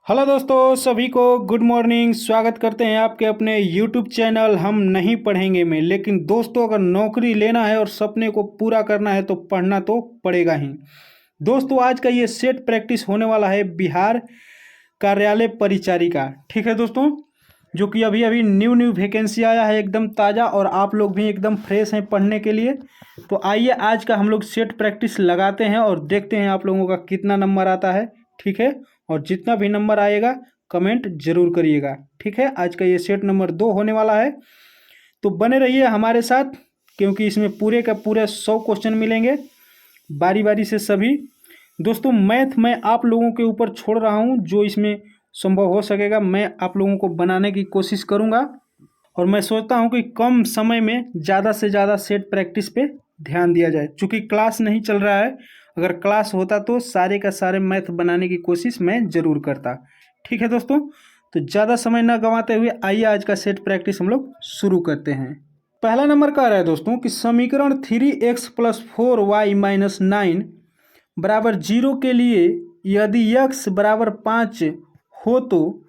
Hello दोस्तों, सभी को गुड मॉर्निंग। स्वागत करते हैं आपके अपने यूट्यूब चैनल हम नहीं पढ़ेंगे में। लेकिन दोस्तों, अगर नौकरी लेना है और सपने को पूरा करना है तो पढ़ना तो पड़ेगा ही। दोस्तों, आज का ये सेट प्रैक्टिस होने वाला है बिहार कार्यालय परिचारिका। ठीक है दोस्तों, जो कि अभी अभी न्यू न्यू वैकेंसी आया है, एकदम ताज़ा, और आप लोग भी एकदम फ्रेश हैं पढ़ने के लिए। तो आइए आज का हम लोग सेट प्रैक्टिस लगाते हैं और देखते हैं आप लोगों का कितना नंबर आता है। ठीक है, और जितना भी नंबर आएगा कमेंट जरूर करिएगा। ठीक है, आज का ये सेट नंबर 2 होने वाला है, तो बने रहिए हमारे साथ, क्योंकि इसमें पूरे का पूरे 100 क्वेश्चन मिलेंगे बारी बारी से सभी। दोस्तों, मैथ मैं आप लोगों के ऊपर छोड़ रहा हूँ, जो इसमें संभव हो सकेगा मैं आप लोगों को बनाने की कोशिश करूँगा। और मैं सोचता हूँ कि कम समय में ज़्यादा से ज़्यादा सेट प्रैक्टिस पे ध्यान दिया जाए, चूँकि क्लास नहीं चल रहा है। अगर क्लास होता तो सारे का सारे मैथ बनाने की कोशिश मैं ज़रूर करता। ठीक है दोस्तों, तो ज़्यादा समय न गंवाते हुए आइए आज का सेट प्रैक्टिस हम लोग शुरू करते हैं। पहला नंबर कह रहा है दोस्तों कि समीकरण 3x + 4y - 9 बराबर 0 के लिए यदि x बराबर 5 हो तो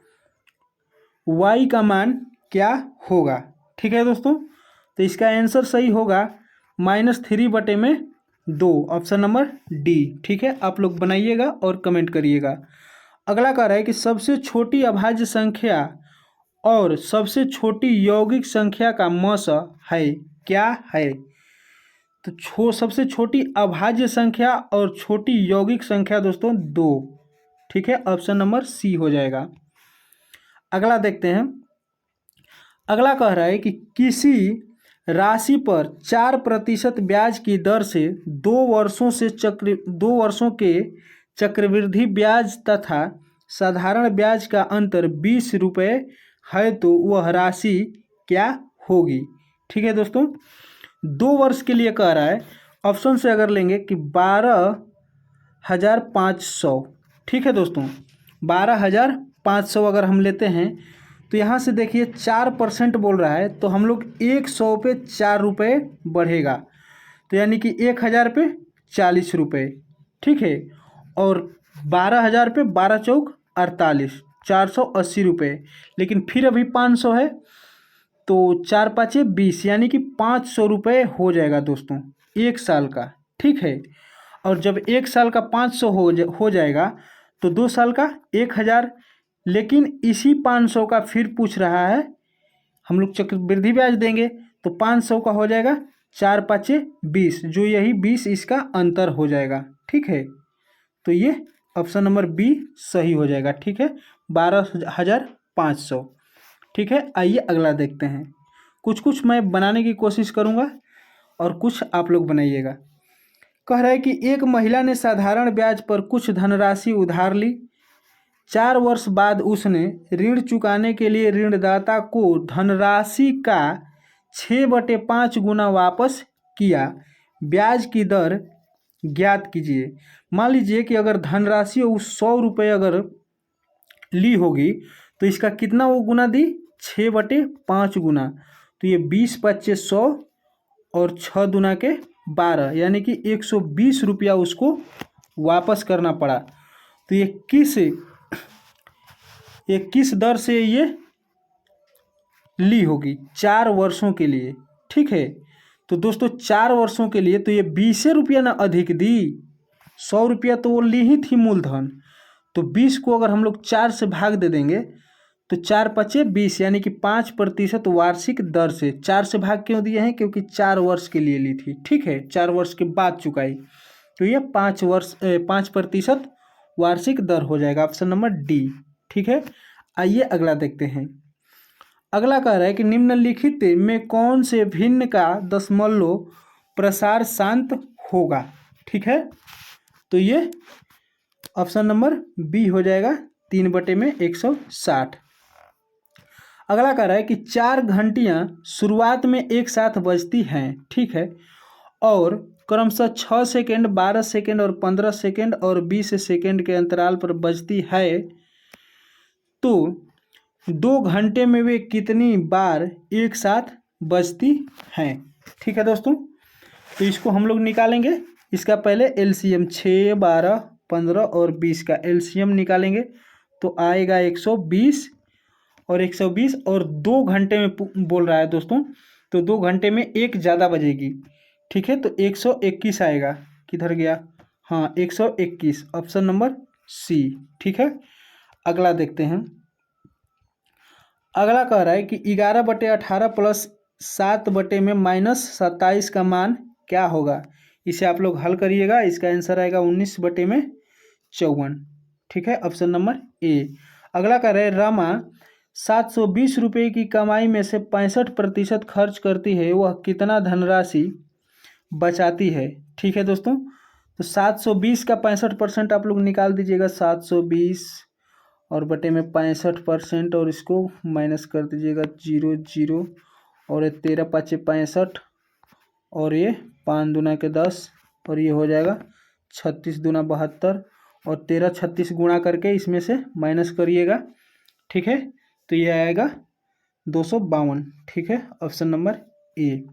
y का मान क्या होगा। ठीक है दोस्तों, तो इसका आंसर सही होगा -3/2, ऑप्शन नंबर डी। ठीक है, आप लोग बनाइएगा और कमेंट करिएगा। अगला कह रहा है कि सबसे छोटी अभाज्य संख्या और सबसे छोटी यौगिक संख्या का मस है, क्या है। तो सबसे छोटी अभाज्य संख्या और छोटी यौगिक संख्या दोस्तों 2। ठीक है, ऑप्शन नंबर सी हो जाएगा। अगला देखते हैं। अगला कह रहा है कि किसी राशि पर 4% ब्याज की दर से 2 वर्षों के चक्रवृद्धि ब्याज तथा साधारण ब्याज का अंतर 20 रुपये है, तो वह राशि क्या होगी। ठीक है दोस्तों, 2 वर्ष के लिए कह रहा है। ऑप्शन से अगर लेंगे कि 12,500। ठीक है दोस्तों, 12,500 अगर हम लेते हैं तो यहाँ से देखिए 4% बोल रहा है, तो हम लोग 100 पे 4 रुपये बढ़ेगा, तो यानी कि 1,000 पे 40 रुपये। ठीक है, और 12,000 पे 12 चौक 48, 480 रुपये। लेकिन फिर अभी 500 है, तो 4 5 20, यानी कि 500 रुपये हो जाएगा दोस्तों 1 साल का। ठीक है, और जब 1 साल का 500 हो जाएगा तो 2 साल का 1,000। लेकिन इसी 500 का फिर पूछ रहा है, हम लोग चक्रवृद्धि ब्याज देंगे तो 500 का हो जाएगा 4 5 20, जो यही 20 इसका अंतर हो जाएगा। ठीक है, तो ये ऑप्शन नंबर बी सही हो जाएगा। ठीक है, 12,500। ठीक है, आइए अगला देखते हैं। कुछ मैं बनाने की कोशिश करूँगा और कुछ आप लोग बनाइएगा। कह रहा है कि एक महिला ने साधारण ब्याज पर कुछ धनराशि उधार ली। 4 वर्ष बाद उसने ऋण चुकाने के लिए ऋणदाता को धनराशि का 6/5 गुना वापस किया। ब्याज की दर ज्ञात कीजिए। मान लीजिए कि अगर धनराशि उस 100 रुपये अगर ली होगी तो इसका कितना वो गुना दी, 6/5 गुना। तो ये 20 25 100 और 6 दूना के 12, यानी कि 120 रुपया उसको वापस करना पड़ा। तो ये किस दर से ये ली होगी, 4 वर्षों के लिए। ठीक है, तो दोस्तों 4 वर्षों के लिए तो ये 20 रुपया ना अधिक दी, 100 रुपया तो वो ली ही थी मूलधन। तो 20 को अगर हम लोग 4 से भाग दे देंगे तो 4 5 20, यानी कि 5% वार्षिक दर से। 4 से भाग क्यों दिए हैं, क्योंकि 4 वर्ष के लिए ली थी। ठीक है, 4 वर्ष के बाद चुकाई, तो ये 5% वार्षिक दर हो जाएगा, ऑप्शन नंबर डी। ठीक है, आइए अगला देखते हैं। अगला कह रहा है कि निम्नलिखित में कौन से भिन्न का दशमलव प्रसार शांत होगा। ठीक है, तो ये ऑप्शन नंबर बी हो जाएगा, 3/160। अगला कह रहा है कि 4 घंटियां शुरुआत में एक साथ बजती हैं। ठीक है, और क्रमशः 6 सेकेंड, 12 सेकेंड और 15 सेकेंड और 20 सेकेंड के अंतराल पर बजती है, तो 2 घंटे में वे कितनी बार एक साथ बजती हैं। ठीक है दोस्तों, तो इसको हम लोग निकालेंगे। इसका पहले एलसीएम 6 12 15 और 20 का एलसीएम निकालेंगे तो आएगा 120 और 120 और 2 घंटे में बोल रहा है दोस्तों, तो 2 घंटे में एक ज़्यादा बजेगी। ठीक है, तो 121 आएगा। किधर गया? हाँ 121, ऑप्शन नंबर सी। ठीक है, अगला देखते हैं। अगला कह रहा है कि 11/18 प्लस 7 में -27 का मान क्या होगा? इसे आप लोग हल करिएगा। इसका आंसर आएगा 19/54। ठीक है, ऑप्शन नंबर ए। अगला कह रहा है रमा 720 रुपये की कमाई में से 65% खर्च करती है, वह कितना धनराशि बचाती है? ठीक है दोस्तों, तो 720 का 65% आप लोग निकाल दीजिएगा। 720 और बटे में 65% और इसको माइनस कर दीजिएगा 0 0 और ये 13 5 65 और ये 5 दूना के 10 और ये हो जाएगा 36 दूना 72 और 13 36 गुणा करके इसमें से माइनस करिएगा। ठीक है, तो ये आएगा 252। ठीक है, ऑप्शन नंबर ए।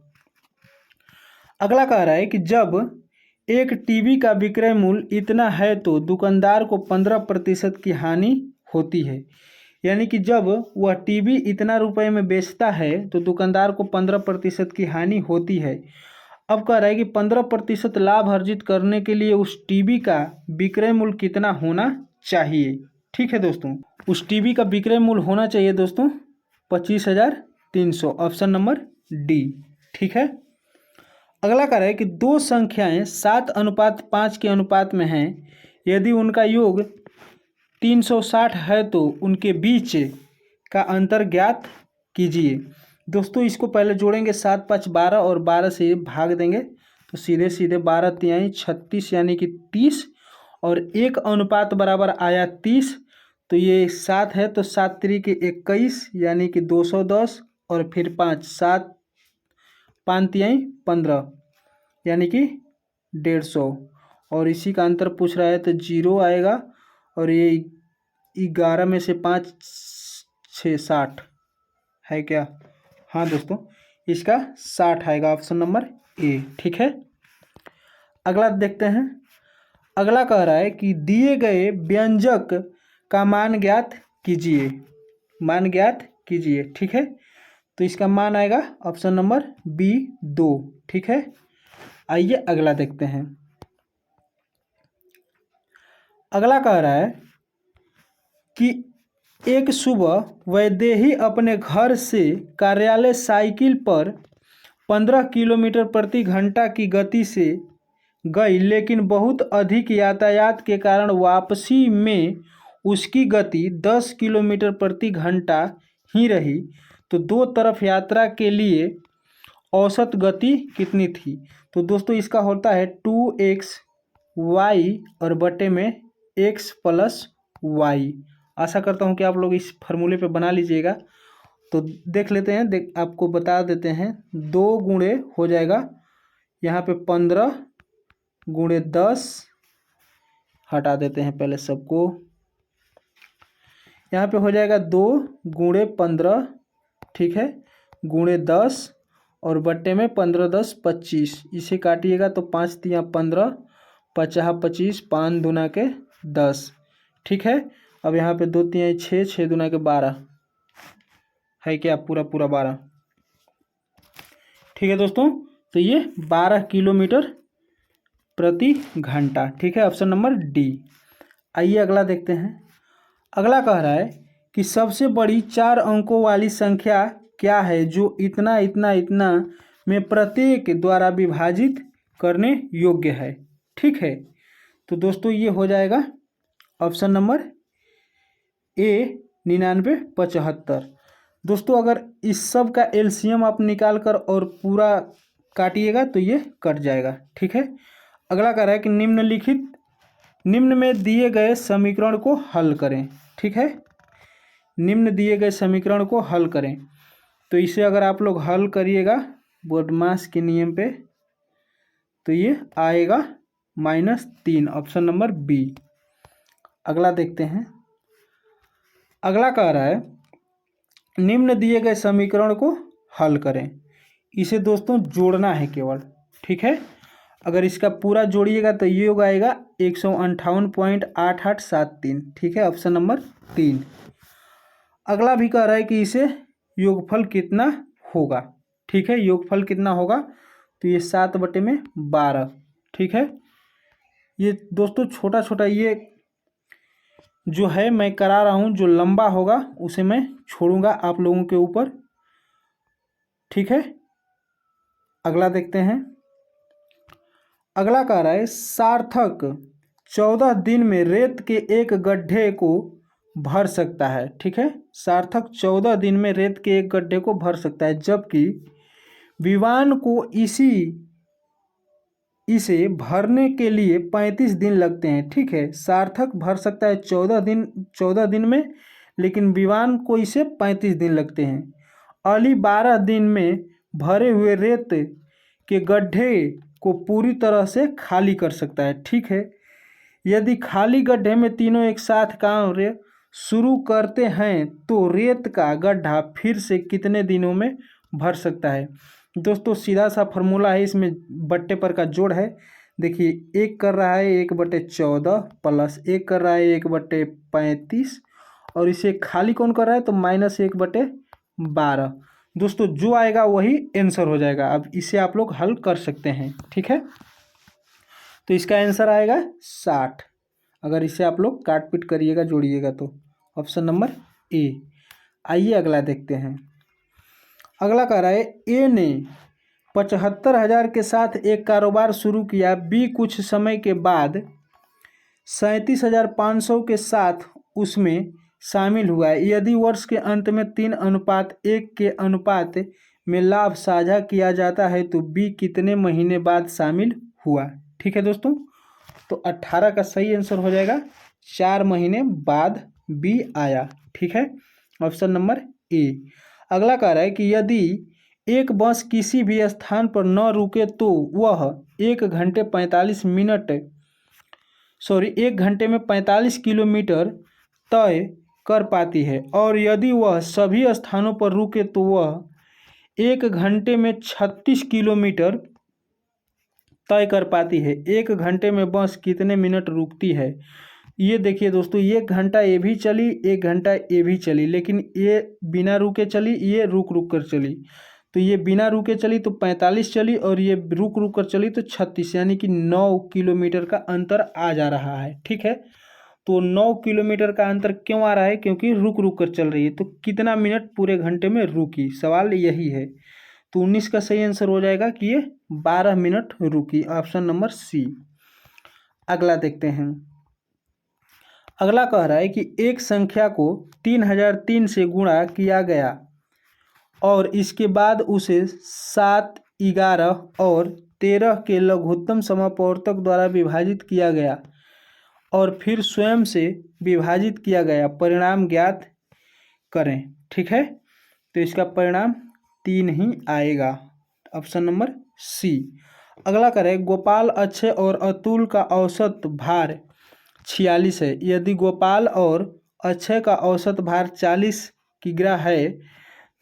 अगला कह रहा है कि जब एक टीवी का विक्रय मूल्य इतना है तो दुकानदार को 15% की हानि होती है। यानी कि जब वह टीवी इतना रुपए में बेचता है तो दुकानदार को 15% की हानि होती है। अब कह रहा है कि 15% लाभ अर्जित करने के लिए उस टीवी का विक्रय मूल्य कितना होना चाहिए? ठीक है दोस्तों, उस टीवी का विक्रय मूल्य होना चाहिए दोस्तों 25,300, ऑप्शन नंबर डी। ठीक है, अगला कह रहा है कि दो संख्याएं 7:5 के अनुपात में हैं, यदि उनका योग 360 है तो उनके बीच का अंतर ज्ञात कीजिए। दोस्तों इसको पहले जोड़ेंगे, 7 5 12 और 12 से भाग देंगे तो सीधे सीधे 12 तिहाई 36 यानी कि 30 और एक अनुपात बराबर आया 30। तो ये 7 है तो 7 3 21 यानी कि 210 और फिर 5 7 5 तिहाई 15 यानी कि 150 और इसी का अंतर पूछ रहा है तो 0 आएगा और ये 11 में से 5 6 60 है क्या? हाँ दोस्तों, इसका 60 आएगा, ऑप्शन नंबर ए। ठीक है, अगला देखते हैं। अगला कह रहा है कि दिए गए व्यंजक का मान ज्ञात कीजिए। मान ज्ञात कीजिए। ठीक है, तो इसका मान आएगा ऑप्शन नंबर बी 2। ठीक है, आइए अगला देखते हैं। अगला कह रहा है कि एक सुबह वैदेही अपने घर से कार्यालय साइकिल पर 15 किलोमीटर प्रति घंटा की गति से गई, लेकिन बहुत अधिक यातायात के कारण वापसी में उसकी गति 10 किलोमीटर प्रति घंटा ही रही, तो दो तरफ यात्रा के लिए औसत गति कितनी थी? तो दोस्तों इसका होता है 2xy और बटे में x प्लस वाई। आशा करता हूँ कि आप लोग इस फार्मूले पे बना लीजिएगा। तो देख लेते हैं, आपको बता देते हैं। 2 गुणे हो जाएगा यहाँ पे 15 गुणे 10, हटा देते हैं पहले सबको। यहाँ पे हो जाएगा 2 गुणे 15, ठीक है, गुणे 10 और बट्टे में 15 10 25। इसे काटिएगा तो 5 तिया 15, 50 25, 5 दूना के 10। ठीक है, अब यहाँ पे 2 तिया 6, 6 दूना के 12 है क्या? पूरा पूरा 12। ठीक है दोस्तों, तो ये 12 किलोमीटर प्रति घंटा। ठीक है, ऑप्शन नंबर डी। आइए अगला देखते हैं। अगला कह रहा है कि सबसे बड़ी 4 अंकों वाली संख्या क्या है जो इतना इतना इतना में प्रत्येक द्वारा विभाजित करने योग्य है? ठीक है, तो दोस्तों ये हो जाएगा ऑप्शन नंबर ए 99 75। दोस्तों अगर इस सब का एलसीएम आप निकाल कर और पूरा काटिएगा तो ये कट जाएगा। ठीक है, अगला कह रहा है कि निम्न में दिए गए समीकरण को हल करें। ठीक है, निम्न दिए गए समीकरण को हल करें। तो इसे अगर आप लोग हल करिएगा बोडमास के नियम पे तो ये आएगा -3, ऑप्शन नंबर बी। अगला देखते हैं। अगला कह रहा है निम्न दिए गए समीकरण को हल करें। इसे दोस्तों जोड़ना है केवल। ठीक है, अगर इसका पूरा जोड़िएगा तो ये योग आएगा 158.8873। ठीक है, ऑप्शन नंबर 3। अगला भी कह रहा है कि इसे योगफल कितना होगा। ठीक है, योगफल कितना होगा, तो ये 7/12। ठीक है, ये दोस्तों छोटा छोटा ये जो है मैं करा रहा हूँ, जो लंबा होगा उसे मैं छोड़ूंगा आप लोगों के ऊपर। ठीक है, अगला देखते हैं। अगला कह रहा है सार्थक 14 दिन में रेत के एक गड्ढे को भर सकता है। ठीक है, सार्थक 14 दिन में रेत के एक गड्ढे को भर सकता है, जबकि विवान को इसे भरने के लिए 35 दिन लगते हैं। ठीक है, सार्थक भर सकता है 14 दिन में, लेकिन विवान को इसे 35 दिन लगते हैं। अली 12 दिन में भरे हुए रेत के गड्ढे को पूरी तरह से खाली कर सकता है। ठीक है, यदि खाली गड्ढे में तीनों एक साथ कार्य शुरू करते हैं तो रेत का गड्ढा फिर से कितने दिनों में भर सकता है। दोस्तों सीधा सा फॉर्मूला है, इसमें बट्टे पर का जोड़ है। देखिए, एक कर रहा है 1/14 प्लस एक कर रहा है 1/35, और इसे खाली कौन कर रहा है, तो -1/12। दोस्तों जो आएगा वही आंसर हो जाएगा। अब इसे आप लोग हल कर सकते हैं। ठीक है, तो इसका आंसर आएगा 60। अगर इसे आप लोग काट पीट करिएगा, जोड़िएगा तो ऑप्शन नंबर ए। आइए अगला देखते हैं। अगला कह रहा है ए ने 75,000 के साथ एक कारोबार शुरू किया। बी कुछ समय के बाद 37,500 के साथ उसमें शामिल हुआ है। यदि वर्ष के अंत में 3:1 के अनुपात में लाभ साझा किया जाता है तो बी कितने महीने बाद शामिल हुआ। ठीक है दोस्तों, तो 18 का सही आंसर हो जाएगा 4 महीने बाद बी आया। ठीक है, ऑप्शन नंबर ए। अगला कह रहा है कि यदि एक बस किसी भी स्थान पर न रुके तो वह 1 घंटे में 45 किलोमीटर तय कर पाती है, और यदि वह सभी स्थानों पर रुके तो वह 1 घंटे में 36 किलोमीटर तय कर पाती है। 1 घंटे में बस कितने मिनट रुकती है। ये देखिए दोस्तों, 1 घंटा ये भी चली, 1 घंटा ये भी चली, लेकिन ये बिना रुके चली, ये रुक रुक कर चली। तो ये बिना रुके चली तो 45 चली, और ये रुक रुक कर चली तो 36, यानी कि 9 किलोमीटर का अंतर आ जा रहा है। ठीक है, तो 9 किलोमीटर का अंतर क्यों आ रहा है, क्योंकि रुक रुक कर चल रही है। तो कितना मिनट पूरे घंटे में रुकी, सवाल यही है। तो 19 का सही आंसर हो जाएगा कि ये 12 मिनट रुकी, ऑप्शन नंबर सी। अगला देखते हैं। अगला कह रहा है कि एक संख्या को 3003 से गुणा किया गया और इसके बाद उसे 7, 11 और 13 के लघुत्तम समापवर्तक द्वारा विभाजित किया गया और फिर स्वयं से विभाजित किया गया। परिणाम ज्ञात करें। ठीक है, तो इसका परिणाम 3 ही आएगा, ऑप्शन नंबर सी। अगला करें, गोपाल, अक्षय और अतुल का औसत भार 46 है। यदि गोपाल और अक्षय का औसत भार 40 किग्रा है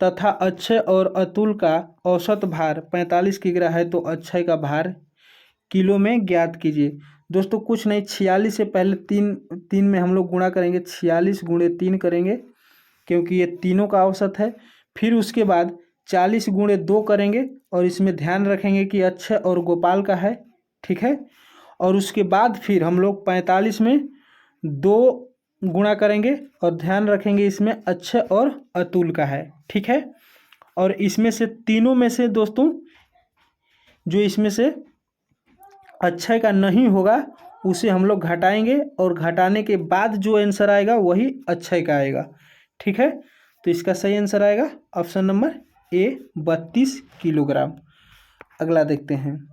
तथा अक्षय और अतुल का औसत भार 45 किग्रा है तो अक्षय का भार किलो में ज्ञात कीजिए। दोस्तों कुछ नहीं, 46 से पहले तीन में हम लोग गुणा करेंगे, 46 × 3 करेंगे क्योंकि ये तीनों का औसत है। फिर उसके बाद 40 × 2 करेंगे और इसमें ध्यान रखेंगे कि अक्षय और गोपाल का है। ठीक है, और उसके बाद फिर हम लोग 45 में 2 गुणा करेंगे और ध्यान रखेंगे इसमें अक्षय और अतुल का है। ठीक है, और इसमें से तीनों में से दोस्तों जो इसमें से अक्षय का नहीं होगा उसे हम लोग घटाएंगे और घटाने के बाद जो आंसर आएगा वही अक्षय का आएगा। ठीक है, तो इसका सही आंसर आएगा ऑप्शन नंबर ए, 32 किलोग्राम। अगला देखते हैं।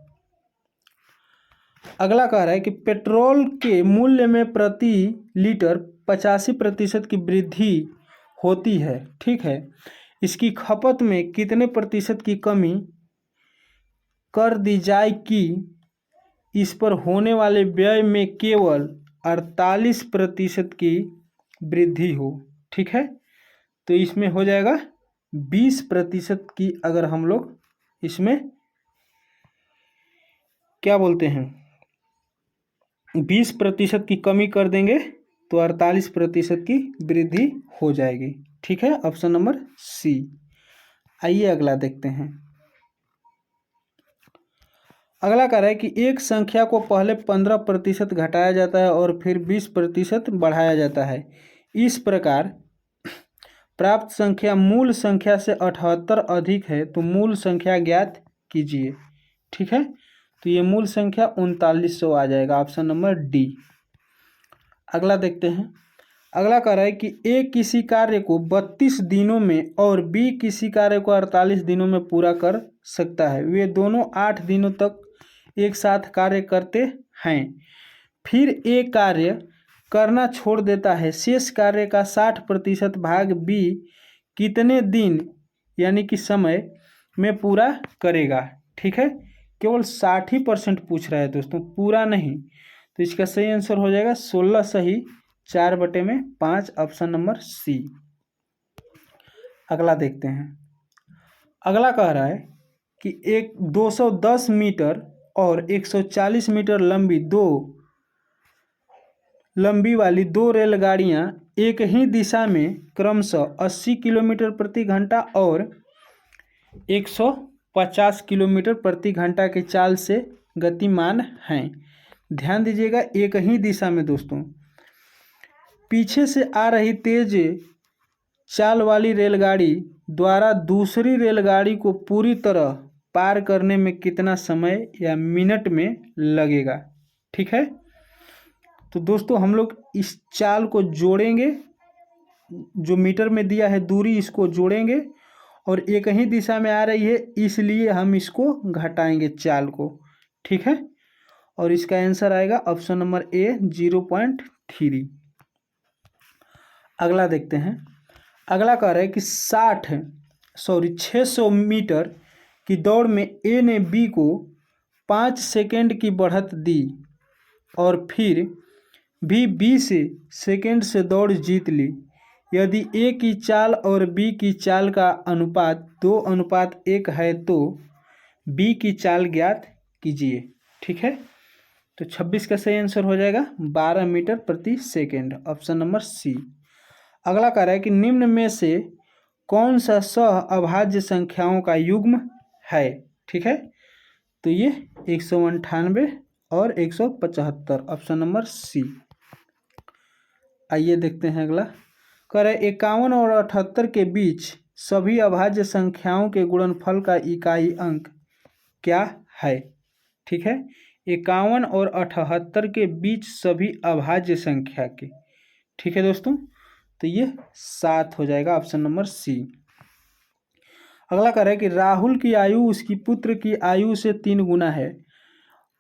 अगला कह रहा है कि पेट्रोल के मूल्य में प्रति लीटर 85% की वृद्धि होती है। ठीक है, इसकी खपत में कितने प्रतिशत की कमी कर दी जाए कि इस पर होने वाले व्यय में केवल 48% की वृद्धि हो। ठीक है, तो इसमें हो जाएगा 20% की, अगर हम लोग इसमें क्या बोलते हैं 20% की कमी कर देंगे तो 48% की वृद्धि हो जाएगी। ठीक है, ऑप्शन नंबर सी। आइए अगला देखते हैं। अगला कह रहा है कि एक संख्या को पहले 15% घटाया जाता है और फिर 20% बढ़ाया जाता है। इस प्रकार प्राप्त संख्या मूल संख्या से 78 अधिक है तो मूल संख्या ज्ञात कीजिए। ठीक है, तो ये मूल संख्या 3900 आ जाएगा, ऑप्शन नंबर डी। अगला देखते हैं। अगला कह रहा है कि ए किसी कार्य को 32 दिनों में और बी किसी कार्य को 48 दिनों में पूरा कर सकता है। वे दोनों 8 दिनों तक एक साथ कार्य करते हैं। फिर ए कार्य करना छोड़ देता है। शेष कार्य का 60% भाग बी कितने दिन यानी कि समय में पूरा करेगा। ठीक है, केवल 60% पूछ रहा है दोस्तों, पूरा नहीं। तो इसका सही आंसर हो जाएगा 16 सही 4/5, ऑप्शन नंबर सी। अगला देखते हैं। अगला कह रहा है कि एक 210 मीटर और 140 मीटर लंबी वाली दो रेलगाड़ियां एक ही दिशा में क्रमशः 80 किलोमीटर प्रति घंटा और 150 किलोमीटर प्रति घंटा की चाल से गतिमान हैं। ध्यान दीजिएगा, एक ही दिशा में दोस्तों। पीछे से आ रही तेज चाल वाली रेलगाड़ी द्वारा दूसरी रेलगाड़ी को पूरी तरह पार करने में कितना समय या मिनट में लगेगा। ठीक है, तो दोस्तों हम लोग इस चाल को जोड़ेंगे, जो मीटर में दिया है दूरी इसको जोड़ेंगे और एक ही दिशा में आ रही है इसलिए हम इसको घटाएंगे चाल को। ठीक है, और इसका आंसर आएगा ऑप्शन नंबर ए 0.3। अगला देखते हैं। अगला कह रहा है कि 600 मीटर की दौड़ में ए ने बी को 5 सेकेंड की बढ़त दी और फिर भी 20 सेकेंड से दौड़ जीत ली। यदि ए की चाल और बी की चाल का अनुपात 2:1 है तो बी की चाल ज्ञात कीजिए। ठीक है, तो 26 का सही आंसर हो जाएगा 12 मीटर प्रति सेकेंड, ऑप्शन नंबर सी। अगला कह रहा है कि निम्न में से कौन सा सह अभाज्य संख्याओं का युग्म है। ठीक है, तो ये 198 और 175, ऑप्शन नंबर सी। आइए देखते हैं अगला। कह रहे 51 और 78 के बीच सभी अभाज्य संख्याओं के गुणनफल का इकाई अंक क्या है। ठीक है, 51 और 78 के बीच सभी अभाज्य संख्या के। ठीक है दोस्तों, तो ये 7 हो जाएगा, ऑप्शन नंबर सी। अगला कह रहा है कि राहुल की आयु उसकी पुत्र की आयु से 3 गुना है।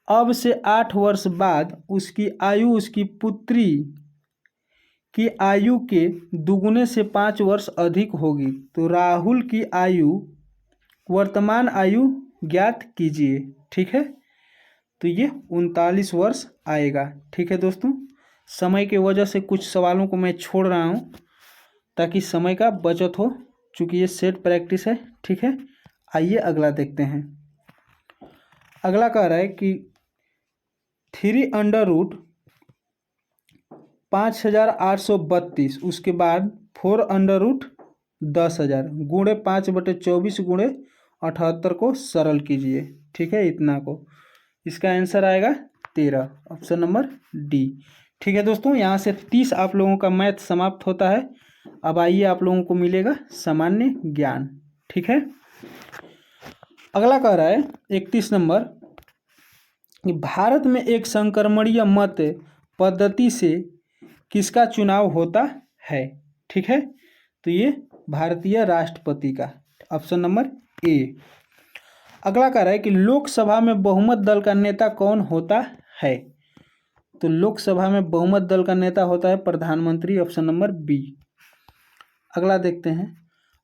अब से 8 वर्ष बाद उसकी आयु उसकी पुत्री की आयु के दुगुने से 5 वर्ष अधिक होगी। तो राहुल की आयु वर्तमान आयु ज्ञात कीजिए। ठीक है, तो ये 39 वर्ष आएगा। ठीक है दोस्तों, समय की वजह से कुछ सवालों को मैं छोड़ रहा हूँ ताकि समय का बचत हो, चूँकि ये सेट प्रैक्टिस है। ठीक है, आइए अगला देखते हैं। अगला कह रहा है कि 3√5832 उसके बाद 4√10,000 गुणे 5/24 गुणे 78 को सरल कीजिए। ठीक है, इतना को, इसका आंसर आएगा 13, ऑप्शन नंबर डी। ठीक है दोस्तों, यहाँ से 30 आप लोगों का मैथ समाप्त होता है। अब आइए आप लोगों को मिलेगा सामान्य ज्ञान। ठीक है, अगला कह रहा है 31 नंबर कि भारत में एक संक्रमणीय मत पद्धति से किसका चुनाव होता है। ठीक है, तो ये भारतीय राष्ट्रपति का, ऑप्शन नंबर ए। अगला कह रहा है कि लोकसभा में बहुमत दल का नेता कौन होता है। तो लोकसभा में बहुमत दल का नेता होता है प्रधानमंत्री, ऑप्शन नंबर बी। अगला देखते हैं।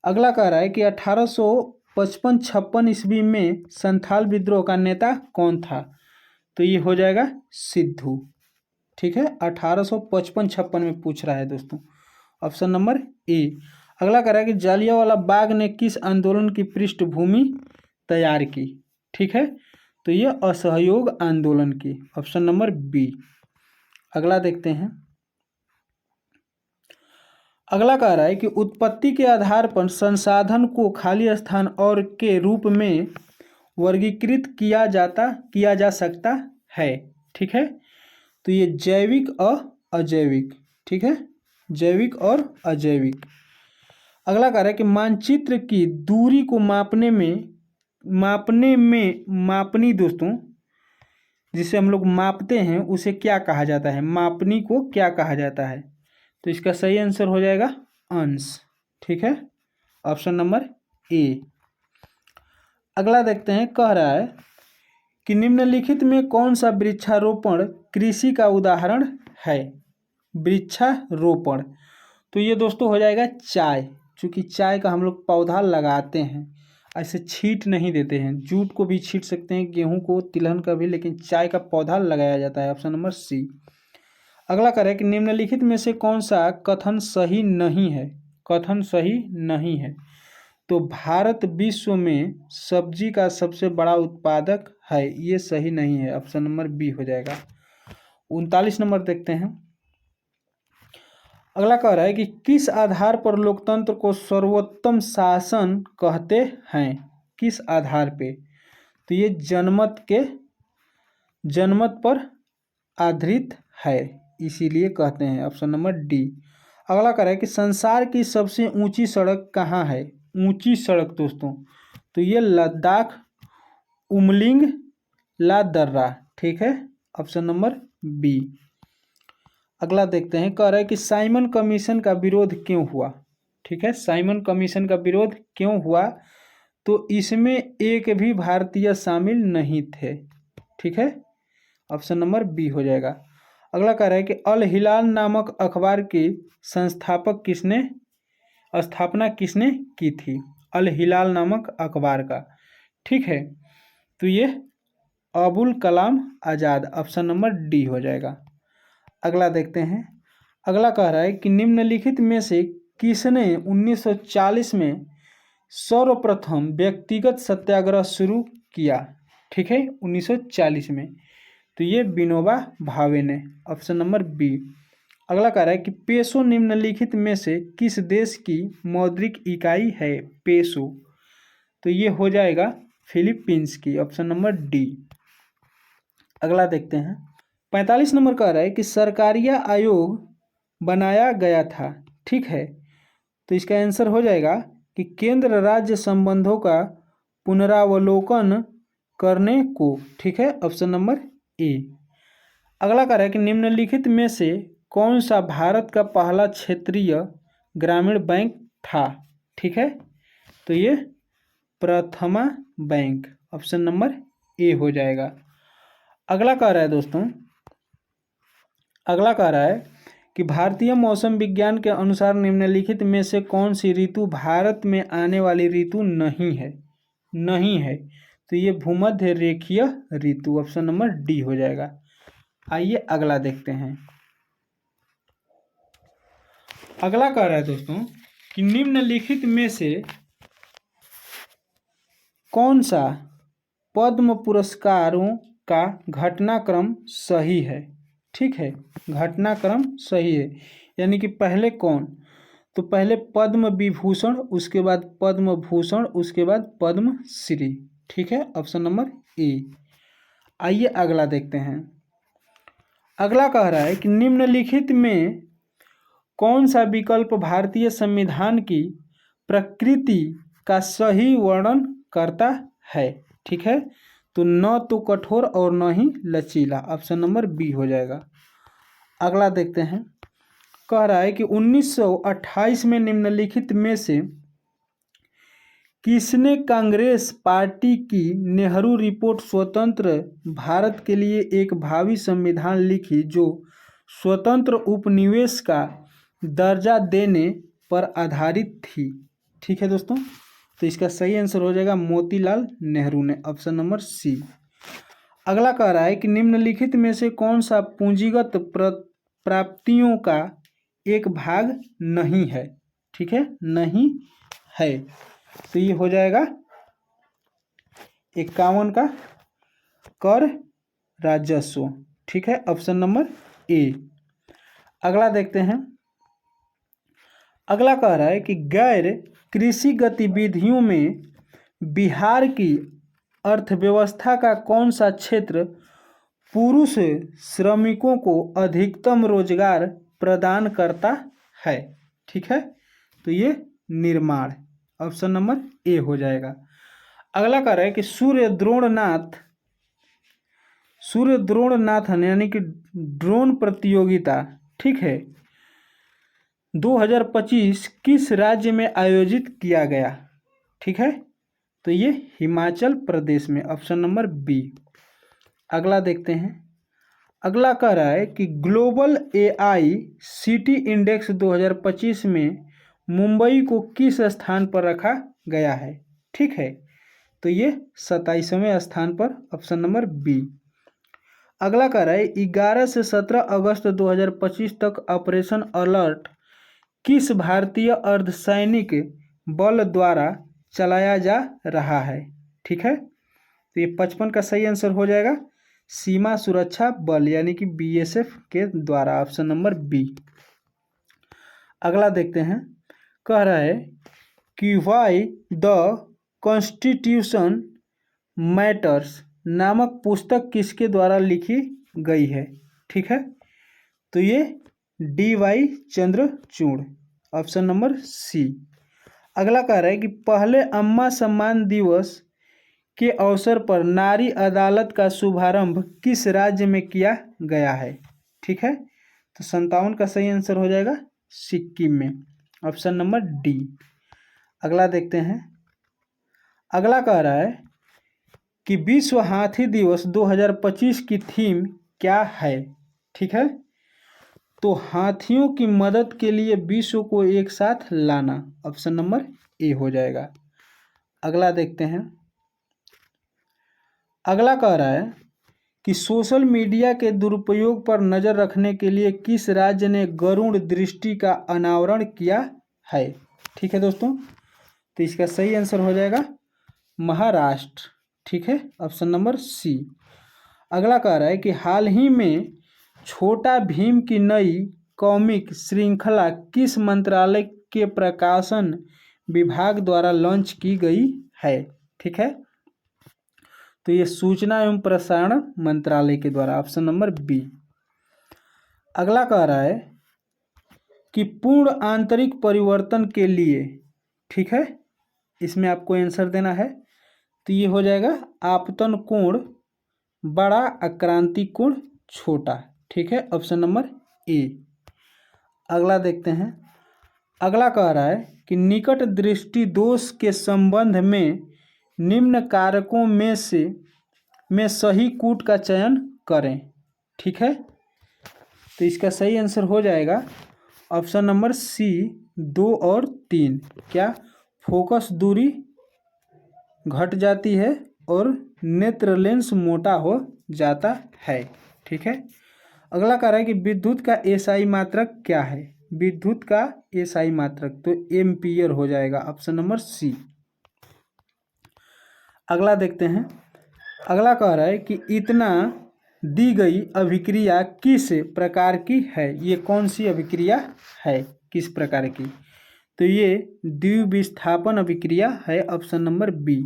अगला कह रहा है कि 1855-56 ईस्वी में संथाल विद्रोह का नेता कौन था। तो ये हो जाएगा सिद्धू। ठीक है, 1855-56 में पूछ रहा है दोस्तों, ऑप्शन नंबर ए। अगला कह रहा है कि जालियांवाला बाग ने किस आंदोलन की पृष्ठभूमि तैयार की। ठीक है, तो ये असहयोग आंदोलन की, ऑप्शन नंबर बी। अगला देखते हैं। अगला कह रहा है कि उत्पत्ति के आधार पर संसाधन को खाली स्थान और के रूप में वर्गीकृत किया जा सकता है। ठीक है, तो ये जैविक और अजैविक, ठीक है, जैविक और अजैविक। अगला कह रहा है कि मानचित्र की दूरी को मापनी दोस्तों, जिसे हम लोग मापते हैं उसे क्या कहा जाता है, मापनी को क्या कहा जाता है? तो इसका सही आंसर हो जाएगा अंश। ठीक है, ऑप्शन नंबर ए। अगला देखते हैं। कह रहा है कि निम्नलिखित में कौन सा वृक्षारोपण कृषि का उदाहरण है? वृक्षारोपण, तो ये दोस्तों हो जाएगा चाय, क्योंकि चाय का हम लोग पौधा लगाते हैं, ऐसे छींट नहीं देते हैं। जूट को भी छींट सकते हैं, गेहूं को, तिलहन का भी, लेकिन चाय का पौधा लगाया जाता है, ऑप्शन नंबर सी। अगला करें कि निम्नलिखित में से कौन सा कथन सही नहीं है? कथन सही नहीं है, तो भारत विश्व में सब्जी का सबसे बड़ा उत्पादक है, ये सही नहीं है, ऑप्शन नंबर बी हो जाएगा। 39 नंबर देखते हैं। अगला कह रहा है कि किस आधार पर लोकतंत्र को सर्वोत्तम शासन कहते हैं? किस आधार पे? तो ये जनमत पर आधारित है, इसीलिए कहते हैं, ऑप्शन नंबर डी। अगला कह रहा है कि संसार की सबसे ऊंची सड़क कहाँ है? ऊंची सड़क दोस्तों, तो ये लद्दाख उमलिंग ला दर्रा, ठीक है, ऑप्शन नंबर बी। अगला देखते हैं। कह रहा है कि साइमन कमीशन का विरोध क्यों हुआ? ठीक है, साइमन कमीशन का विरोध क्यों हुआ? तो इसमें एक भी भारतीय शामिल नहीं थे। ठीक है, ऑप्शन नंबर बी हो जाएगा। अगला कह रहा है कि अल हिलाल नामक अखबार की स्थापना किसने की थी? अल हिलाल नामक अखबार का, ठीक है, तो ये Abul Kalam Azad, option number D हो जाएगा। अगला देखते हैं। अगला कह रहा है कि निम्नलिखित में से किसने 1940 में सर्वप्रथम व्यक्तिगत सत्याग्रह शुरू किया? ठीक है, 1940 में, तो ये विनोबा भावे ने, ऑप्शन नंबर बी। अगला कह रहा है कि पेसो निम्नलिखित में से किस देश की मौद्रिक इकाई है? पेसो, तो ये हो जाएगा फिलीपींस की, ऑप्शन नंबर डी। अगला देखते हैं। 45 नंबर कह रहा है कि सरकारिया आयोग बनाया गया था, ठीक है, तो इसका आंसर हो जाएगा कि केंद्र राज्य संबंधों का पुनरावलोकन करने को, ठीक है, ऑप्शन नंबर ए। अगला कह रहा है कि निम्नलिखित में से कौन सा भारत का पहला क्षेत्रीय ग्रामीण बैंक था? ठीक है, तो ये प्रथमा बैंक, ऑप्शन नंबर ए हो जाएगा। अगला कह रहा है दोस्तों, अगला कह रहा है कि भारतीय मौसम विज्ञान के अनुसार निम्नलिखित में से कौन सी ऋतु भारत में आने वाली ऋतु नहीं है? नहीं है, तो ये भूमध्य रेखीय ऋतु, ऑप्शन नंबर डी हो जाएगा। आइए अगला देखते हैं। अगला कह रहा है दोस्तों कि निम्नलिखित में से कौन सा पद्म पुरस्कारों का घटनाक्रम सही है? ठीक है, घटनाक्रम सही है, यानी कि पहले कौन? तो पहले पद्म विभूषण, उसके बाद पद्म भूषण, उसके बाद पद्म श्री, ठीक है, ऑप्शन नंबर ए। आइए अगला देखते हैं। अगला कह रहा है कि निम्नलिखित में कौन सा विकल्प भारतीय संविधान की प्रकृति का सही वर्णन करता है? ठीक है, तो न तो कठोर और न ही लचीला, ऑप्शन नंबर बी हो जाएगा। अगला देखते हैं। कह रहा है कि 1928 में निम्नलिखित में से किसने कांग्रेस पार्टी की नेहरू रिपोर्ट स्वतंत्र भारत के लिए एक भावी संविधान लिखी जो स्वतंत्र उपनिवेश का दर्जा देने पर आधारित थी? ठीक है दोस्तों, तो इसका सही आंसर हो जाएगा मोतीलाल नेहरू ने, ऑप्शन नंबर सी। अगला कह रहा है कि निम्नलिखित में से कौन सा पूंजीगत प्राप्तियों का एक भाग नहीं है? ठीक है, नहीं है, तो ये हो जाएगा 51 का कर राजस्व। ठीक है, ऑप्शन नंबर ए। अगला देखते हैं। अगला कह रहा है कि गैर कृषि गतिविधियों में बिहार की अर्थव्यवस्था का कौन सा क्षेत्र पुरुष श्रमिकों को अधिकतम रोजगार प्रदान करता है? ठीक है, तो ये निर्माण, ऑप्शन नंबर ए हो जाएगा। अगला कह रहा है कि सूर्य द्रोणनाथन यानी कि ड्रोन प्रतियोगिता, ठीक है, 2025 किस राज्य में आयोजित किया गया? ठीक है, तो ये हिमाचल प्रदेश में, ऑप्शन नंबर बी। अगला देखते हैं। अगला कह रहा है कि ग्लोबल एआई सिटी इंडेक्स 2025 में मुंबई को किस स्थान पर रखा गया है? ठीक है, तो ये 27वें स्थान पर, ऑप्शन नंबर बी। अगला कह रहा है 11 से 17 अगस्त 2025 तक ऑपरेशन अलर्ट किस भारतीय अर्धसैनिक बल द्वारा चलाया जा रहा है? ठीक है, तो ये 55 का सही आंसर हो जाएगा, सीमा सुरक्षा बल यानी कि बीएसएफ के द्वारा, ऑप्शन नंबर बी। अगला देखते हैं। कह रहा है कि व्हाई द कॉन्स्टिट्यूशन मैटर्स नामक पुस्तक किसके द्वारा लिखी गई है? ठीक है, तो ये D Y. Chandrachud, option number C. अगला कह रहा है कि पहले अम्मा सम्मान दिवस के अवसर पर नारी अदालत का शुभारंभ किस राज्य में किया गया है? ठीक है, तो 57 का सही आंसर हो जाएगा सिक्किम में, ऑप्शन नंबर डी। अगला देखते हैं। अगला कह रहा है कि विश्व हाथी दिवस 2025 की थीम क्या है? ठीक है, तो हाथियों की मदद के लिए विश्व को एक साथ लाना, ऑप्शन नंबर ए हो जाएगा। अगला देखते हैं। अगला कह रहा है कि सोशल मीडिया के दुरुपयोग पर नज़र रखने के लिए किस राज्य ने गरुड़ दृष्टि का अनावरण किया है? ठीक है दोस्तों, तो इसका सही आंसर हो जाएगा महाराष्ट्र। ठीक है, ऑप्शन नंबर सी। अगला कह रहा है कि हाल ही में छोटा भीम की नई कॉमिक श्रृंखला किस मंत्रालय के प्रकाशन विभाग द्वारा लॉन्च की गई है? ठीक है, तो ये सूचना एवं प्रसारण मंत्रालय के द्वारा, ऑप्शन नंबर बी। अगला कह रहा है कि पूर्ण आंतरिक परिवर्तन के लिए, ठीक है, इसमें आपको आंसर देना है, तो ये हो जाएगा आपतन कोण बड़ा, आक्रांति कोण छोटा। ठीक है, ऑप्शन नंबर ए। अगला देखते हैं। अगला कह रहा है कि निकट दृष्टि दोष के संबंध में निम्न कारकों में सही कूट का चयन करें। ठीक है, तो इसका सही आंसर हो जाएगा ऑप्शन नंबर सी, 2 और 3। क्या? फोकस दूरी घट जाती है और नेत्र लेंस मोटा हो जाता है। ठीक है, अगला कह रहा है कि विद्युत का एसआई मात्रक क्या है? विद्युत का एसआई मात्रक तो एम्पियर हो जाएगा, ऑप्शन नंबर सी। अगला देखते हैं। अगला कह रहा है कि इतना दी गई अभिक्रिया किस प्रकार की है? ये कौन सी अभिक्रिया है, किस प्रकार की? तो ये द्विविस्थापन अभिक्रिया है, ऑप्शन नंबर बी।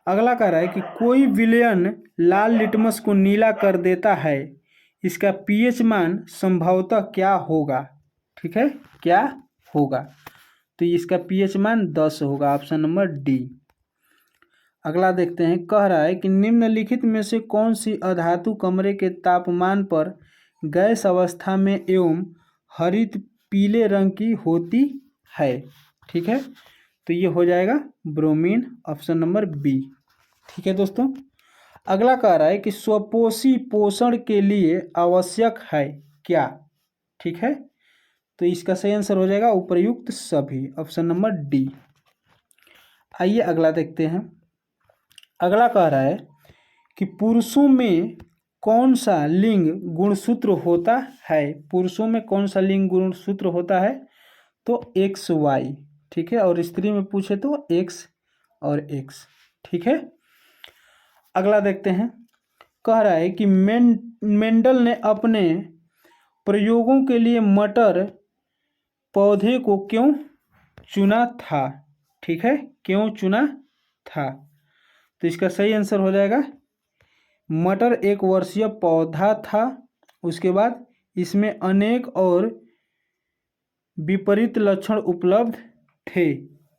अगला कह रहा है कि कोई विलयन लाल लिटमस को नीला कर देता है, इसका पीएच मान संभवतः क्या होगा? ठीक है, क्या होगा? तो इसका पीएच मान 10 होगा, ऑप्शन नंबर डी। अगला देखते हैं। कह रहा है कि निम्नलिखित में से कौन सी अधातु कमरे के तापमान पर गैस अवस्था में एवं हरित पीले रंग की होती है? ठीक है, तो ये हो जाएगा ब्रोमीन, ऑप्शन नंबर बी। ठीक है दोस्तों, अगला कह रहा है कि स्वपोषी पोषण के लिए आवश्यक है क्या? ठीक है, तो इसका सही आंसर हो जाएगा उपर्युक्त सभी, ऑप्शन नंबर डी। आइए अगला देखते हैं। अगला कह रहा है कि पुरुषों में कौन सा लिंग गुणसूत्र होता है? पुरुषों में कौन सा लिंग गुणसूत्र होता है? तो XY। ठीक है, और स्त्री में पूछे तो X और X। ठीक है, अगला देखते हैं। कह रहा है कि मेंडल ने अपने प्रयोगों के लिए मटर पौधे को क्यों चुना था। ठीक है, क्यों चुना था। तो इसका सही आंसर हो जाएगा मटर एक वर्षीय पौधा था, उसके बाद इसमें अनेक और विपरीत लक्षण उपलब्ध थे।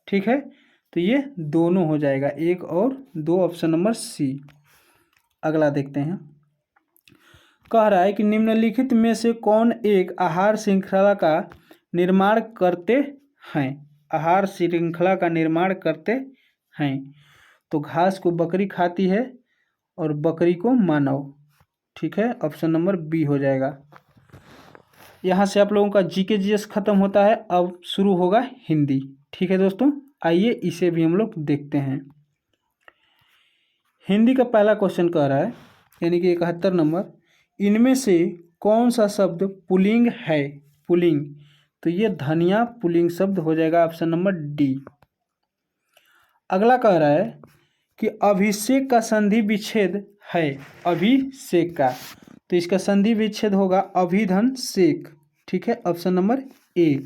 ठीक है, तो ये दोनों हो जाएगा, 1 और 2, ऑप्शन नंबर सी। अगला देखते हैं। कह रहा है कि निम्नलिखित में से कौन एक आहार श्रृंखला का निर्माण करते हैं। आहार श्रृंखला का निर्माण करते हैं। तो घास को बकरी खाती है और बकरी को मानव। ठीक है, ऑप्शन नंबर बी हो जाएगा। यहाँ से आप लोगों का जीके जीएस खत्म होता है, अब शुरू होगा हिंदी। ठीक है दोस्तों, आइए इसे भी हम लोग देखते हैं। हिंदी का पहला क्वेश्चन कह रहा है, यानी कि 71 नंबर, इनमें से कौन सा शब्द पुल्लिंग है। पुल्लिंग, तो ये धनिया पुल्लिंग शब्द हो जाएगा, ऑप्शन नंबर डी। अगला कह रहा है कि अभिषेक का संधि विच्छेद है। अभिषेक का, तो इसका संधि विच्छेद होगा अभिधन शेक। ठीक है, ऑप्शन नंबर ए।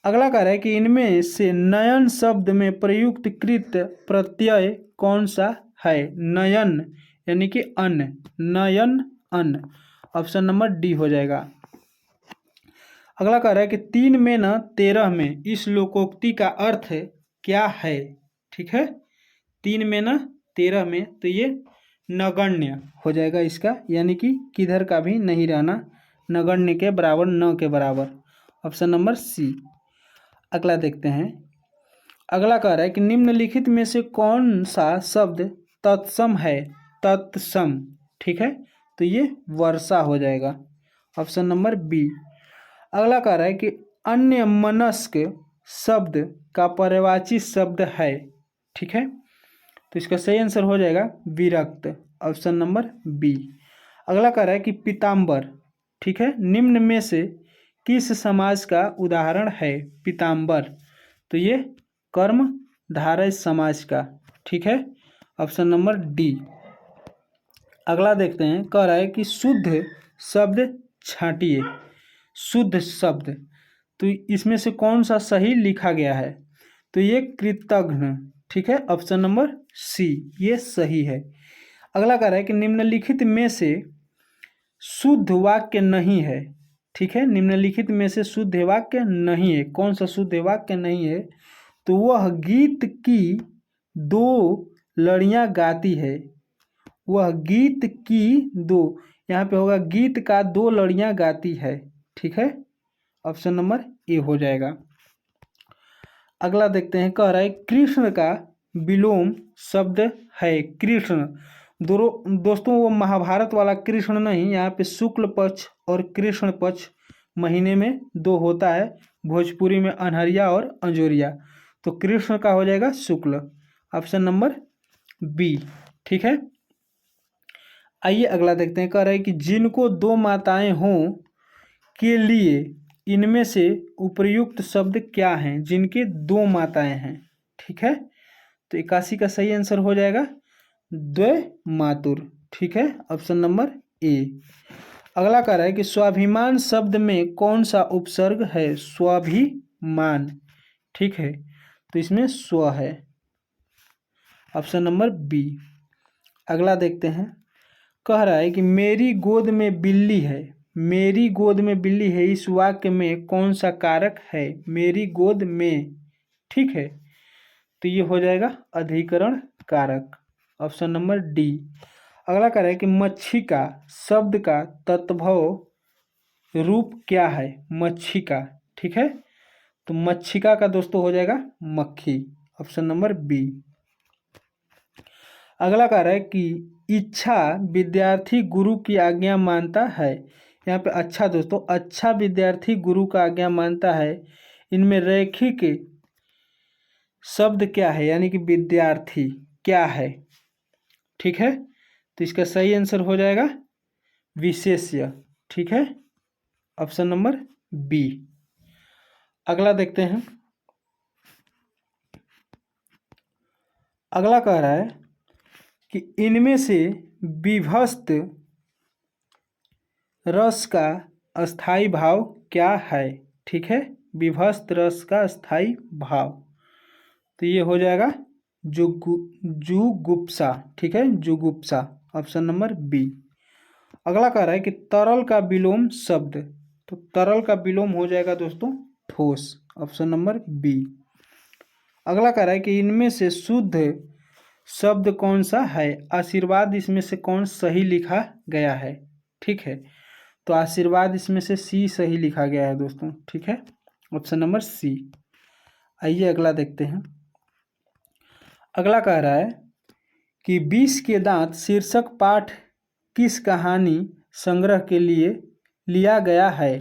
अगला कह रहा है कि इनमें से नयन शब्द में प्रयुक्त कृत प्रत्यय कौन सा है। नयन यानी कि अन्न, नयन अन्न, ऑप्शन नंबर डी हो जाएगा। अगला कह रहा है कि 3 में न 13 में इस लोकोक्ति का अर्थ क्या है। ठीक है, 3 में न 13 में, तो ये नगण्य हो जाएगा इसका, यानी कि किधर का भी नहीं रहना, नगण्य के बराबर, न के बराबर, ऑप्शन नंबर सी। अगला देखते हैं। अगला कह रहा है कि निम्नलिखित में से कौन सा शब्द तत्सम है। तत्सम, ठीक है, तो ये वर्षा हो जाएगा, ऑप्शन नंबर बी। अगला कह रहा है कि अन्यमनस्क शब्द का पर्यायवाची शब्द है। ठीक है, तो इसका सही आंसर हो जाएगा विरक्त, ऑप्शन नंबर बी। अगला कह रहा है कि पीताम्बर, ठीक है, निम्न में से किस समाज का उदाहरण है। पीताम्बर, तो ये कर्मधारय समाज का। ठीक है, ऑप्शन नंबर डी। अगला देखते हैं। कह रहा है कि शुद्ध शब्द छांटिए। शुद्ध शब्द, तो इसमें से कौन सा सही लिखा गया है। तो ये कृतघ्न, ठीक है, ऑप्शन नंबर सी, ये सही है। अगला कह रहा है कि निम्नलिखित में से शुद्ध वाक्य नहीं है। ठीक है, निम्नलिखित में से शुद्ध वाक्य नहीं है। कौन सा शुद्ध वाक्य नहीं है, तो वह गीत की 2 लड़ियां गाती है। वह गीत की 2, यहाँ पे होगा गीत का 2 लड़ियां गाती है। ठीक है, ऑप्शन नंबर ए हो जाएगा। अगला देखते हैं। कह रहा है कृष्ण का विलोम शब्द है। कृष्ण, दोस्तों वो महाभारत वाला कृष्ण नहीं, यहाँ पे शुक्ल पक्ष और कृष्ण पक्ष महीने में 2 होता है। भोजपुरी में अनहरिया और अंजोरिया, तो कृष्ण का हो जाएगा शुक्ल, ऑप्शन नंबर बी। ठीक है, आइए अगला देखते हैं। कह रहा है कि जिनको 2 माताएं हों के लिए इनमें से उपयुक्त शब्द क्या हैं। जिनके 2 माताएं हैं, ठीक है, तो 81 का सही आंसर हो जाएगा द्वैमातुर। ठीक है, ऑप्शन नंबर ए। अगला कह रहा है कि स्वाभिमान शब्द में कौन सा उपसर्ग है। स्वाभिमान, ठीक है, तो इसमें स्व है, ऑप्शन नंबर बी। अगला देखते हैं। कह रहा है कि मेरी गोद में बिल्ली है। मेरी गोद में बिल्ली है, इस वाक्य में कौन सा कारक है। मेरी गोद में, ठीक है, तो ये हो जाएगा अधिकरण कारक, ऑप्शन नंबर डी। अगला कह रहा है कि मच्छिका शब्द का तत्भव रूप क्या है। मच्छिका, ठीक है, तो मच्छिका का दोस्तों हो जाएगा मक्खी, ऑप्शन नंबर बी। अगला कह रहा है कि इच्छा विद्यार्थी गुरु की आज्ञा मानता है। यहाँ पे अच्छा दोस्तों, अच्छा विद्यार्थी गुरु का आज्ञा मानता है। इनमें रैखिक शब्द क्या है, यानी कि विद्यार्थी क्या है। ठीक है, तो इसका सही आंसर हो जाएगा विशेष्य। ठीक है, ऑप्शन नंबर बी। अगला देखते हैं। अगला कह रहा है कि इनमें से विभक्त रस का अस्थाई भाव क्या है। ठीक है, विभक्त रस का स्थायी भाव, तो ये हो जाएगा जुगुप्सा। ठीक है, जुगुप्सा, ऑप्शन नंबर बी। अगला कह रहा है कि तरल का विलोम शब्द, तो तरल का विलोम हो जाएगा दोस्तों ठोस, ऑप्शन नंबर बी। अगला कह रहा है कि इनमें से शुद्ध शब्द कौन सा है। आशीर्वाद इसमें से कौन सही लिखा गया है। ठीक है, तो आशीर्वाद इसमें से सी सही लिखा गया है दोस्तों। ठीक है, ऑप्शन नंबर सी। आइए अगला देखते हैं। अगला कह रहा है कि 20 के दांत शीर्षक पाठ किस कहानी संग्रह के लिए लिया गया है।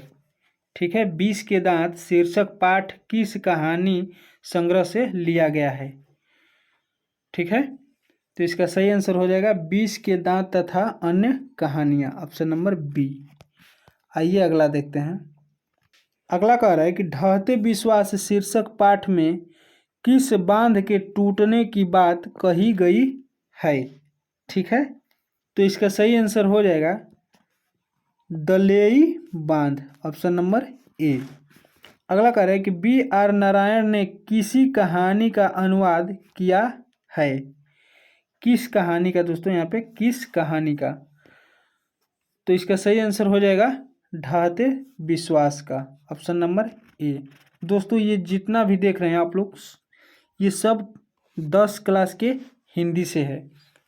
ठीक है, 20 के दांत शीर्षक पाठ किस कहानी संग्रह से लिया गया है। ठीक है, तो इसका सही आंसर हो जाएगा 20 के दांत तथा अन्य कहानियां, ऑप्शन नंबर बी। आइए अगला देखते हैं। अगला कह रहा है कि ढहते विश्वास शीर्षक पाठ में किस बांध के टूटने की बात कही गई है। ठीक है, तो इसका सही आंसर हो जाएगा दलेई बांध, ऑप्शन नंबर ए। अगला कह रहा है कि B.R. नारायण ने किसी कहानी का अनुवाद किया है। किस कहानी का दोस्तों, यहाँ पे किस कहानी का, तो इसका सही आंसर हो जाएगा ढहते विश्वास का, ऑप्शन नंबर ए। दोस्तों ये जितना भी देख रहे हैं आप लोग, ये सब 10 क्लास के हिंदी से है।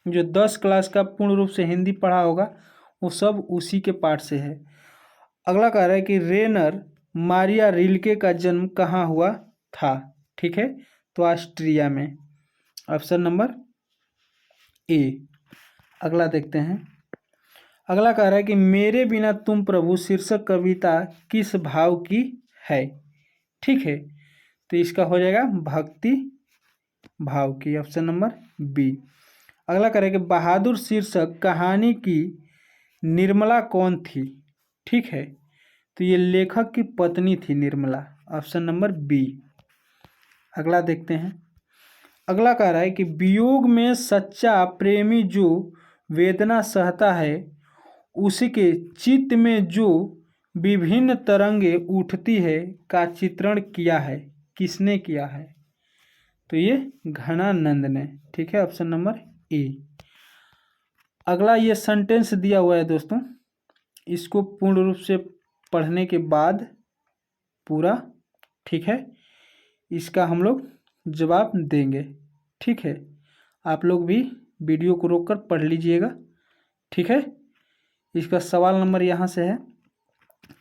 जो 10 क्लास का पूर्ण रूप से हिंदी पढ़ा होगा वो सब उसी के पाठ से है। अगला कह रहा है कि रेनर मारिया रिल्के का जन्म कहाँ हुआ था। ठीक है, तो ऑस्ट्रिया में, ऑप्शन नंबर ए। अगला देखते हैं। अगला कह रहा है कि मेरे बिना तुम प्रभु शीर्षक कविता किस भाव की है। ठीक है, तो इसका हो जाएगा भक्ति भाव की, ऑप्शन नंबर बी। अगला कह रहा है कि बहादुर शीर्षक कहानी की निर्मला कौन थी। ठीक है, तो ये लेखक की पत्नी थी निर्मला, ऑप्शन नंबर बी। अगला देखते हैं। अगला कह रहा है कि वियोग में सच्चा प्रेमी जो वेदना सहता है उसके चित्त में जो विभिन्न तरंगे उठती है का चित्रण किया है। किसने किया है, तो ये घनानंद ने। ठीक है, ऑप्शन नंबर ए। अगला ये सेंटेंस दिया हुआ है दोस्तों, इसको पूर्ण रूप से पढ़ने के बाद पूरा, ठीक है, इसका हम लोग जवाब देंगे। ठीक है, आप लोग भी वीडियो को रोककर पढ़ लीजिएगा। ठीक है, इसका सवाल नंबर यहाँ से है,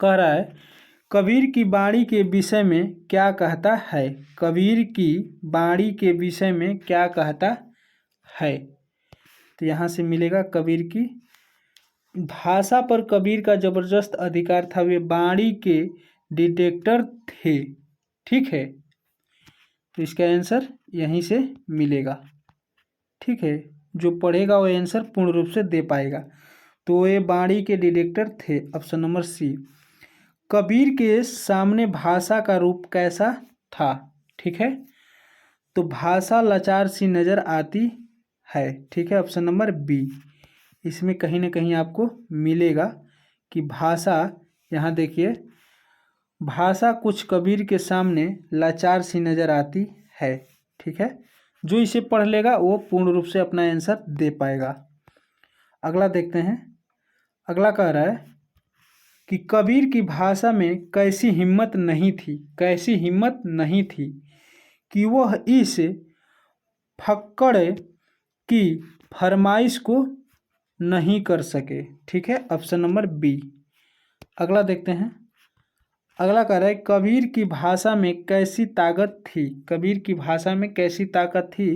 कह रहा है कबीर की बाणी के विषय में क्या कहता है। कबीर की बाणी के विषय में क्या कहता है, तो यहाँ से मिलेगा कबीर की भाषा पर कबीर का जबरदस्त अधिकार था, वे बाणी के डिटेक्टर थे। ठीक है, तो इसका आंसर यहीं से मिलेगा। ठीक है, जो पढ़ेगा वो आंसर पूर्ण रूप से दे पाएगा। तो ये बाणी के डिटेक्टर थे, ऑप्शन नंबर सी। कबीर के सामने भाषा का रूप कैसा था। ठीक है, तो भाषा लाचार सी नजर आती है। ठीक है, ऑप्शन नंबर बी। इसमें कहीं ना कहीं आपको मिलेगा कि भाषा, यहाँ देखिए, भाषा कुछ कबीर के सामने लाचार सी नजर आती है। ठीक है, जो इसे पढ़ लेगा वो पूर्ण रूप से अपना आंसर दे पाएगा। अगला देखते हैं। अगला कह रहा है कि कबीर की भाषा में कैसी हिम्मत नहीं थी, कैसी हिम्मत नहीं थी कि वह इस फक्कड़ की फरमाइश को नहीं कर सके। ठीक है, ऑप्शन नंबर बी। अगला देखते हैं। अगला कह रहा है कबीर की भाषा में कैसी ताकत थी। कबीर की भाषा में कैसी ताकत थी,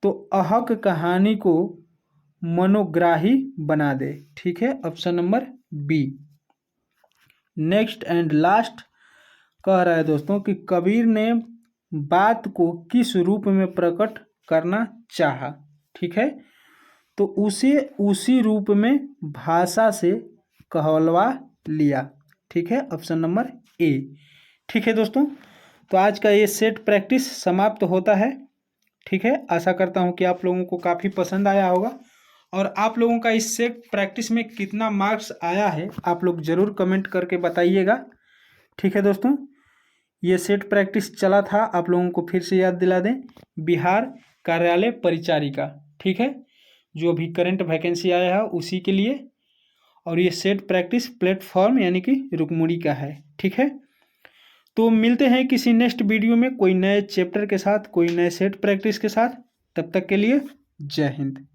तो अहक कहानी को मनोग्राही बना दे। ठीक है, option number B. Next and last कह रहा है दोस्तों कि कबीर ने बात को किस रूप में प्रकट करना चाहा। ठीक है, तो उसे उसी रूप में भाषा से कहलवा लिया। ठीक है, ऑप्शन नंबर ए। ठीक है दोस्तों, तो आज का ये सेट प्रैक्टिस समाप्त होता है। ठीक है, आशा करता हूँ कि आप लोगों को काफ़ी पसंद आया होगा और आप लोगों का इस सेट प्रैक्टिस में कितना मार्क्स आया है आप लोग ज़रूर कमेंट करके बताइएगा। ठीक है दोस्तों, ये सेट प्रैक्टिस चला था, आप लोगों को फिर से याद दिला दें, बिहार कार्यालय परिचारिका, ठीक है, जो अभी करंट वैकेंसी आया है उसी के लिए। और ये सेट प्रैक्टिस प्लेटफॉर्म यानी कि रुक्मुड़ी का है। ठीक है, तो मिलते हैं किसी नेक्स्ट वीडियो में कोई नए चैप्टर के साथ, कोई नए सेट प्रैक्टिस के साथ। तब तक के लिए जय हिंद।